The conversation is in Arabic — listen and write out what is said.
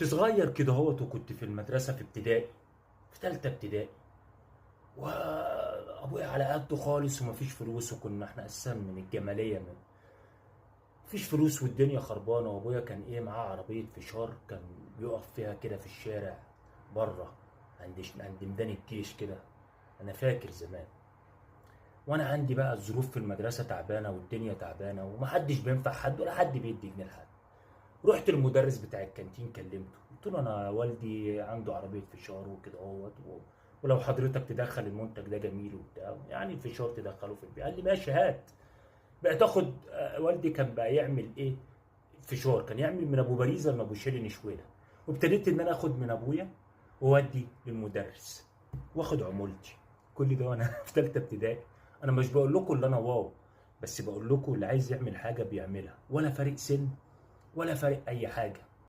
كنت صغير كده اهوت، وكنت في المدرسة في ابتدائي، في تالتة ابتدائي. وابويا على قده خالص ومفيش فلوس، وكنا احنا اساسا من الجمالية، مفيش فلوس والدنيا خربانة. وابويا كان ايه، معاه عربية فشار كان بيقف فيها كده في الشارع بره، عند ميدان الجيش كده. انا فاكر زمان. وانا عندي بقى الظروف في المدرسة تعبانة والدنيا تعبانة، ومحدش بينفع حد ولا حد بيدي جنيه لحد. رحت المدرس بتاع الكانتين كلمته، قلت له انا والدي عنده عربيه فشار وكده اهوت، ولو حضرتك تدخل المنتج ده جميل وبتاع، يعني الفشار تدخله في البيت. قال لي ماشي هات. بقى تاخد والدي كان بقى يعمل ايه، فشار كان يعمل من ابو باريزه لابو شيرين شويله. وابتديت ان انا اخد من ابويا واودي للمدرس واخد عمولتي. كل ده وانا في ثالثه ابتدائي. انا مش بقول لكم اللي انا واو، بس بقول لكم اللي عايز يعمل حاجه بيعملها، ولا فارق سن ولا فارق اي حاجه.